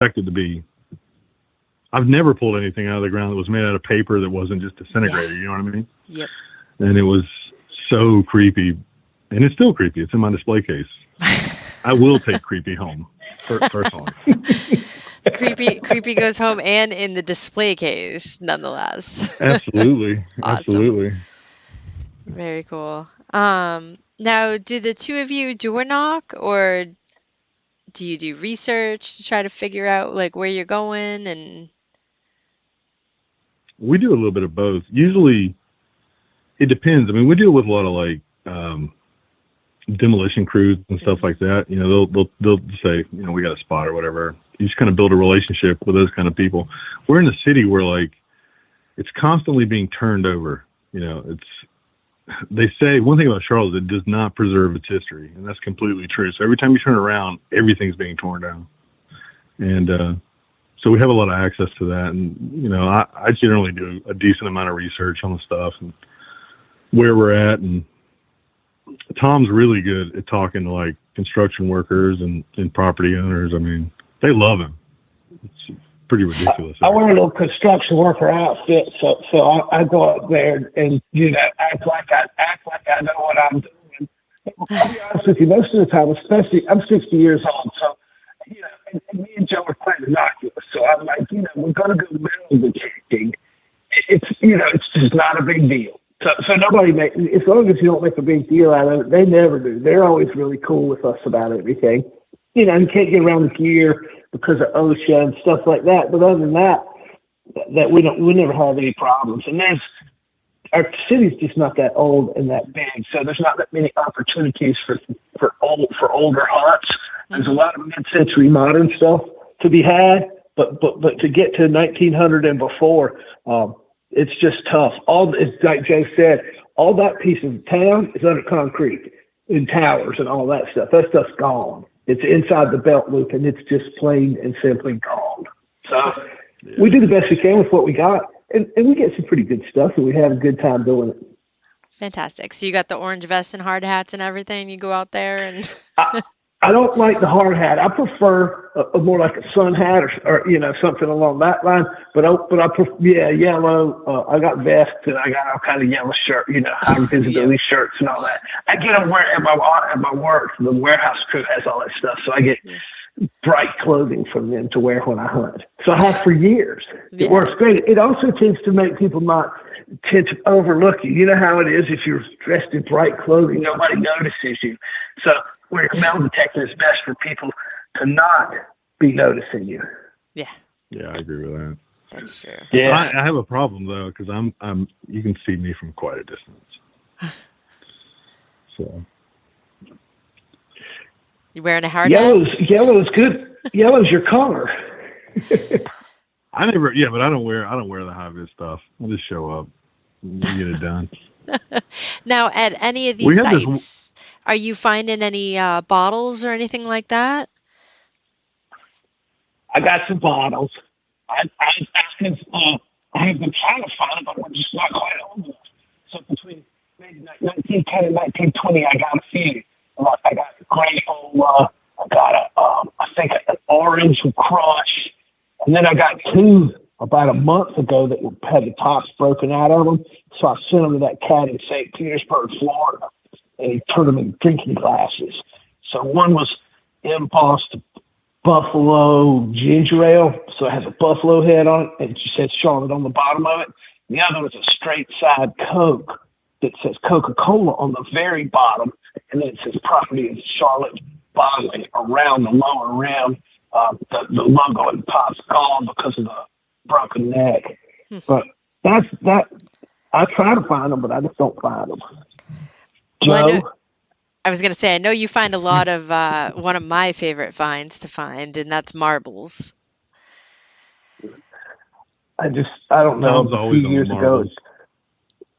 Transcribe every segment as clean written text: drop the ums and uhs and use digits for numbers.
expected to be. I've never pulled anything out of the ground that was made out of paper that wasn't just disintegrated. You know what I mean? Yep. And it was so creepy, and it's still creepy. It's in my display case. I will take creepy home personally. Creepy goes home and in the display case, nonetheless. Absolutely. Awesome. Absolutely. Very cool. Now, do the two of you door knock, or do you do research to try to figure out like where you're going? And we do a little bit of both. Usually, it depends. I mean, we deal with a lot of like demolition crews and stuff like that. You know, they'll say, you know, we got a spot or whatever. You just kind of build a relationship with those kind of people. We're in a city where like it's constantly being turned over. You know, they say one thing about Charlotte, it does not preserve its history, and that's completely true. So every time you turn around, everything's being torn down. And so we have a lot of access to that. And, you know, I generally do a decent amount of research on the stuff and where we're at. And Tom's really good at talking to like construction workers and property owners. I mean, they love him. It's pretty ridiculous. I wear a little construction worker outfit, so I go up there and you know act like I know what I'm doing. I'll be honest with you, most of the time, especially I'm 60 years old, so you know, and me and Joe are quite innocuous. So I'm like, you know, we're gonna go metal detecting. It's you know, it's just not a big deal. So nobody as long as you don't make a big deal out of it, they never do. They're always really cool with us about everything. You know, you can't get around the gear because of OSHA and stuff like that. But other than that we never have any problems. And our city's just not that old and that big, so there's not that many opportunities for older hunts. There's a lot of mid-century modern stuff to be had, but to get to 1900 and before, it's just tough. It's like Joe said, all that piece of town is under concrete and towers and all that stuff. That stuff's gone. It's inside the belt loop, and it's just plain and simply gone. So we do the best we can with what we got, and we get some pretty good stuff, and we have a good time doing it. Fantastic. So you got the orange vest and hard hats and everything. You go out there and. I don't like the hard hat. I prefer a more like a sun hat or you know something along that line. But I prefer yellow. I got vests and I got all kind of yellow shirt. You know, high visibility shirts and all that. I get them at my work. The warehouse crew has all that stuff, so I get bright clothing from them to wear when I hunt. So I have for years. It works great. It also tends to make people not tend to overlook you. You know how it is if you're dressed in bright clothing, nobody notices you. So where a metal detector is best for people to not be noticing you. Yeah. Yeah, I agree with that. That's true. Yeah, I have a problem though because I'm you can see me from quite a distance. So you wearing a hard hat? Yellow's good. Yellow's your color. but I don't wear the high vis stuff. I just show up and get it done. Now, at any of these sites, are you finding any bottles or anything like that? I got some bottles. I have been trying to find them, but we're just not quite old enough. So between maybe 1910 and 1920, I got a few. I got a great old, I got I think an orange crush. And then I got two about a month ago that had the tops broken out of them. So I sent them to that cat in St. Petersburg, Florida, and he turned them in drinking glasses. So one was embossed buffalo ginger ale, so it has a buffalo head on it, and it says Charlotte on the bottom of it. The other was a straight side Coke that says Coca-Cola on the very bottom, and then it says property of Charlotte bottling around the lower rim. The logo at the top's gone because of the broken neck. But that's that. I try to find them, but I just don't find them. Joe? I was going to say, I know you find a lot of one of my favorite finds to find, and that's marbles. I don't know. A few years ago,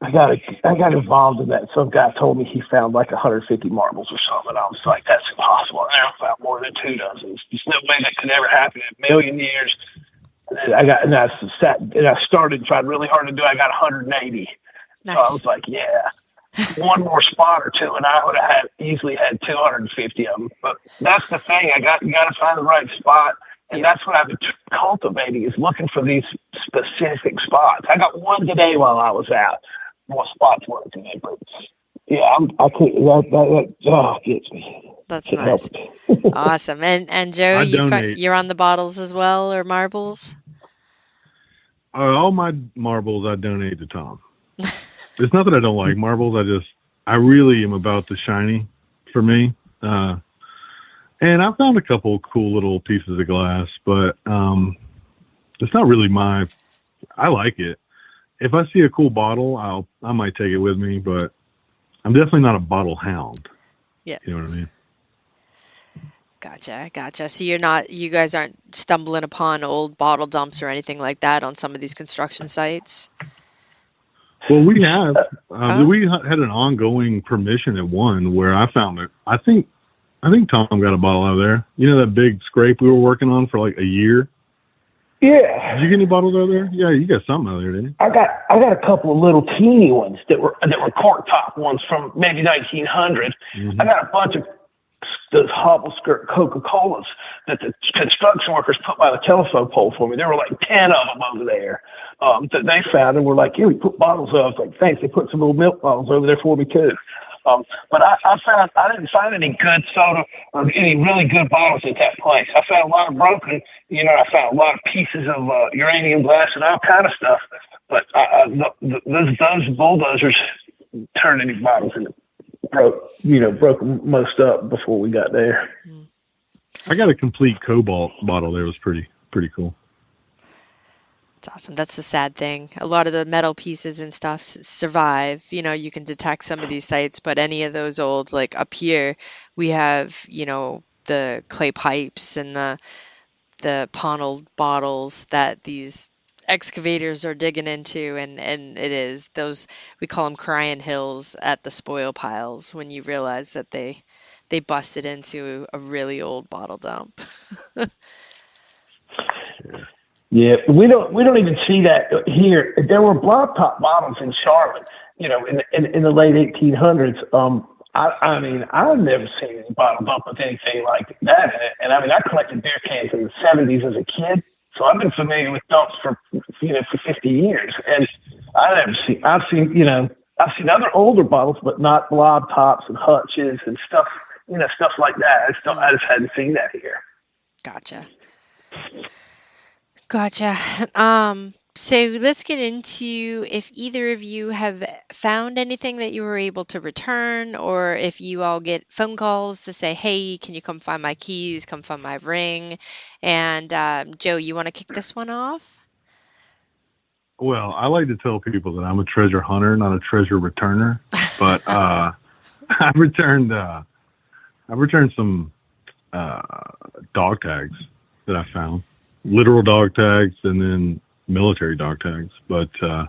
I got involved in that. Some guy told me he found like 150 marbles or something. I was like, that's impossible. I never found more than 2 dozen. There's no way that could ever happen in a million years. And I started and tried really hard to do it. I got 180. Nice. So I was like, yeah, one more spot or two, and I would have easily had 250 of them. But that's the thing. You got to find the right spot. And Yeah. that's what I've been cultivating, is looking for these specific spots. I got one today while I was out. What spots were today? But yeah, I can't. That gets me. That's Can't nice. help it. Awesome. And Joe, I donate. you're on the bottles as well, or marbles? All my marbles I donate to Tom. It's not that I don't like marbles. I really am about the shiny for me. And I found a couple cool little pieces of glass, but it's not really I like it. If I see a cool bottle, I might take it with me, but I'm definitely not a bottle hound. Yeah. You know what I mean? Gotcha. So you guys aren't stumbling upon old bottle dumps or anything like that on some of these construction sites? Well, we have. We had an ongoing permission at one where I found it. I think Tom got a bottle out of there. You know that big scrape we were working on for like a year? Yeah. Did you get any bottles out of there? Yeah, you got something out of there, didn't you? I got a couple of little teeny ones that were cork top ones from maybe 1900. Mm-hmm. I got a bunch of those hobble skirt Coca-Colas that the construction workers put by the telephone pole for me. There were like 10 of them over there that they found, and were like, "Here, we put bottles of." I was like, "Thanks." They put some little milk bottles over there for me too. But I didn't find any good soda or any really good bottles at that place. I found a lot of broken. I found a lot of pieces of uranium glass and all kind of stuff. But those bulldozers turned any bottles into broke most up before we got there. I got a complete cobalt bottle there. It was pretty cool. That's awesome. That's the sad thing. A lot of the metal pieces and stuff survive. You can detect some of these sites, but any of those old, like up here, we have, the clay pipes and the Ponnold bottles that these excavators are digging into, and it is those, we call them crying hills at the spoil piles when you realize that they busted into a really old bottle dump. Yeah, we don't even see that here. There were block top bottles in Charlotte, in the late 1800s. I mean, I've never seen any bottle dump with anything like that in it. And I mean, I collected beer cans in the 70s as a kid, so I've been familiar with dumps for 50 years. And I've seen other older bottles, but not blob tops and hutches and stuff, stuff like that. I just hadn't seen that here. Gotcha. So let's get into if either of you have found anything that you were able to return, or if you all get phone calls to say, "Hey, can you come find my keys, come find my ring?" And Joe, you want to kick this one off? Well, I like to tell people that I'm a treasure hunter, not a treasure returner. But I've returned some dog tags that I found. Literal dog tags and then military dog tags. But I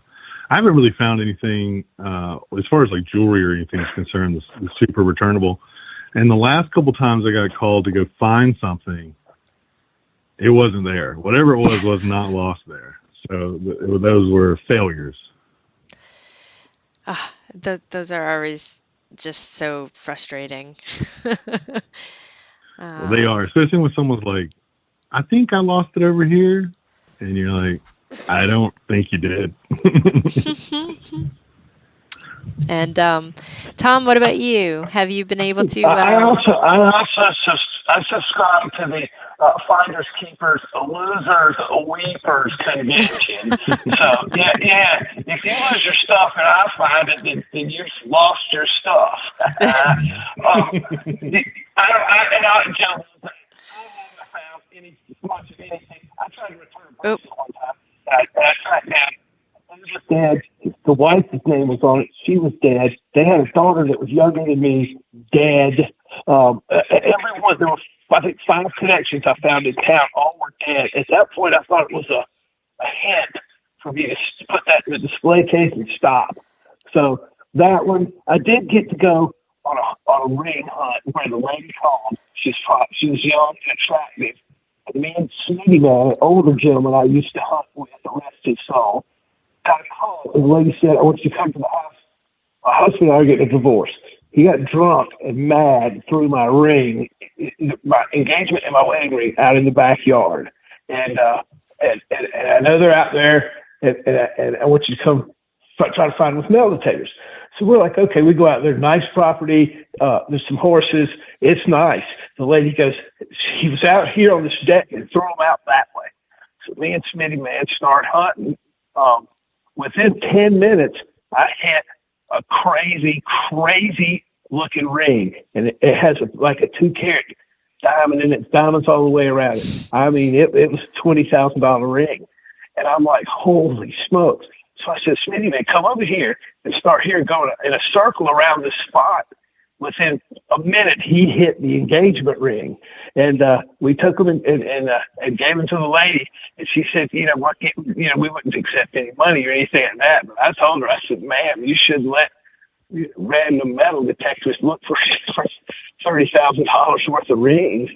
haven't really found anything as far as like jewelry or anything is concerned that's super returnable. And the last couple times I got called to go find something, it wasn't there. Whatever it was not lost there. So those were failures. Those are always just so frustrating. Well, they are, especially when someone's like, "I think I lost it over here," and you're like, "I don't think you did." And Tom, what about you? Have you been able to? I subscribe to the Finders Keepers Losers Weepers convention. So yeah. If you lose your stuff and I find it, then you've lost your stuff. Much of anything. I tried to return a bracelet one time. I tracked down Andrew's dad. The wife's name was on it. She was dead. They had a daughter that was younger than me, dead. Everyone, there were, I think, 5 connections I found in town. All were dead. At that point, I thought it was a hint for me to put that in the display case and stop. So that one, I did get to go on a ring hunt where the lady called. She was young and attractive. And me and Smitty Man, an older gentleman I used to hunt with, the rest his soul, got a call. And the lady said, "I want you to come to the house. My husband and I are getting a divorce." He got drunk and mad, threw my ring, my engagement and my wedding ring out in the backyard. and I know they're out there, and I want you to come try to find them with metal detectors. So we're like, okay, we go out there, nice property. There's some horses. It's nice. The lady goes, he was out here on this deck and throw them out that way. So me and Smitty, man, start hunting. Within 10 minutes, I hit a crazy looking ring. And it has like a 2-carat diamond in it, diamonds all the way around it. I mean, it was a $20,000 ring. And I'm like, holy smokes. So I said, Smitty, man, come over here and start here going in a circle around this spot. Within a minute, he hit the engagement ring. And we took him and gave him to the lady. And she said, you know, what, we wouldn't accept any money or anything like that. But I told her, I said, ma'am, you should let random metal detectors look for $30,000 worth of rings.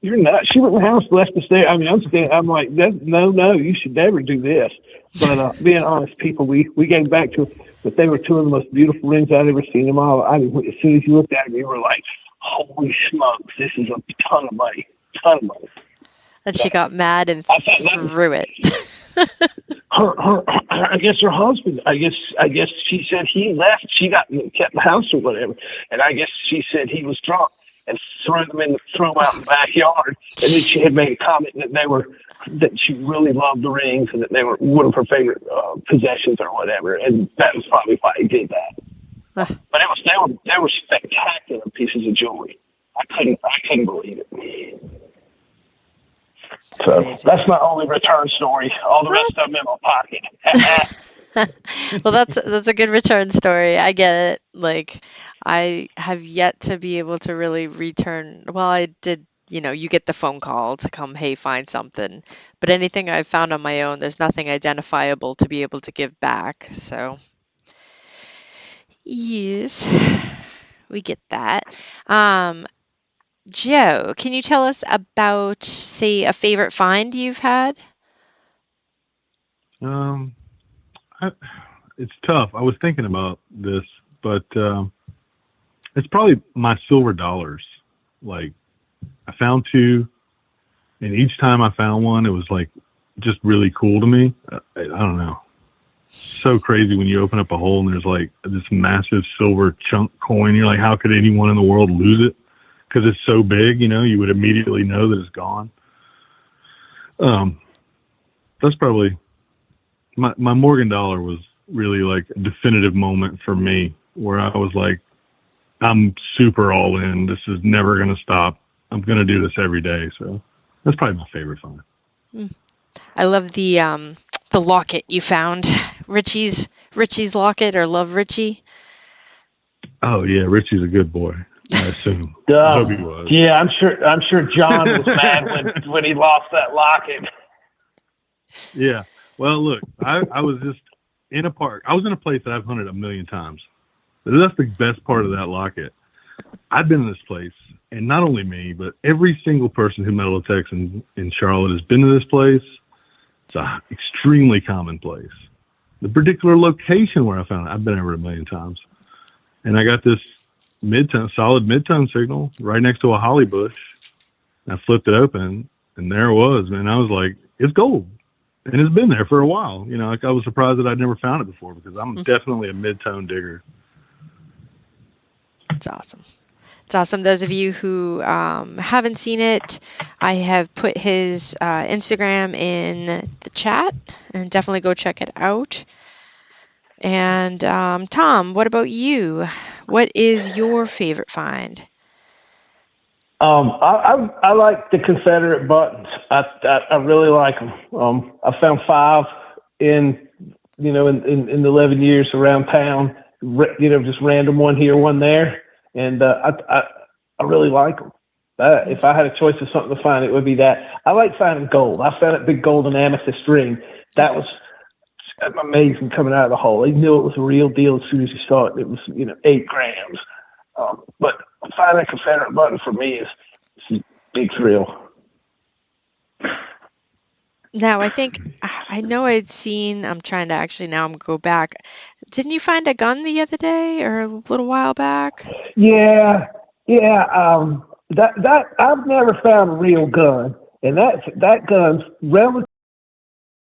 You're nuts. She went in the house, left us there. I mean, I'm like, no, you should never do this. But being honest, people, we gave back to them. But they were two of the most beautiful rings I'd ever seen them all. I mean, as soon as you looked at them, you were like, holy smokes, this is a ton of money. And she got mad and threw it. I guess her husband, I guess she said he left. She kept the house or whatever. And I guess she said he was drunk and threw them out in the backyard. And then she had made a comment that she really loved the rings and that they were one of her favorite possessions or whatever. And that was probably why he did that. But they were spectacular pieces of jewelry. I couldn't believe it. So that's my only return story. All the rest of them in my pocket. Well, that's a good return story. I get it. Like, I have yet to be able to really return. Well, I did, you get the phone call to come, hey, find something. But anything I've found on my own, there's nothing identifiable to be able to give back. So, yes, we get that. Joe, can you tell us about, say, a favorite find you've had? It's tough. I was thinking about this, but it's probably my silver dollars. Like, I found 2, and each time I found one, it was like just really cool to me. I don't know. So crazy when you open up a hole and there's like this massive silver chunk coin. You're like, how could anyone in the world lose it? Because it's so big, you would immediately know that it's gone. That's probably my Morgan dollar was really like a definitive moment for me where I was like, I'm super all in. This is never going to stop. I'm going to do this every day. So that's probably my favorite find. I love the locket you found. Richie's locket, or Love Richie. Oh yeah. Richie's a good boy. I assume. I hope he was. Yeah, I'm sure John was mad when he lost that locket. Yeah. Well, look, I was just in a park. I was in a place that I've hunted a million times. That's the best part of that locket. I've been in this place, and not only me, but every single person who metal detects in Charlotte has been to this place. It's an extremely common place. The particular location where I found it, I've been over a million times. And I got this solid mid-tone signal right next to a holly bush. I flipped it open, and there it was, man. I was like, it's gold. And it's been there for a while. Like I was surprised that I'd never found it before because I'm definitely a mid-tone digger. It's awesome. It's awesome. Those of you who haven't seen it, I have put his Instagram in the chat, and definitely go check it out. And Tom, what about you? What is your favorite find? I like the Confederate buttons. I really like them. I found 5 in the 11 years around town. Just random, one here, one there, and I really like them. If I had a choice of something to find, it would be that. I like finding gold. I found a big golden amethyst ring. That was amazing coming out of the hole. You knew it was a real deal as soon as you saw it. It was 8 grams. But finding a Confederate button for me is a big thrill. Now, I know I'd seen, I'm trying to actually now go back. Didn't you find a gun the other day or a little while back? Yeah. That I've never found a real gun. and that gun's relatively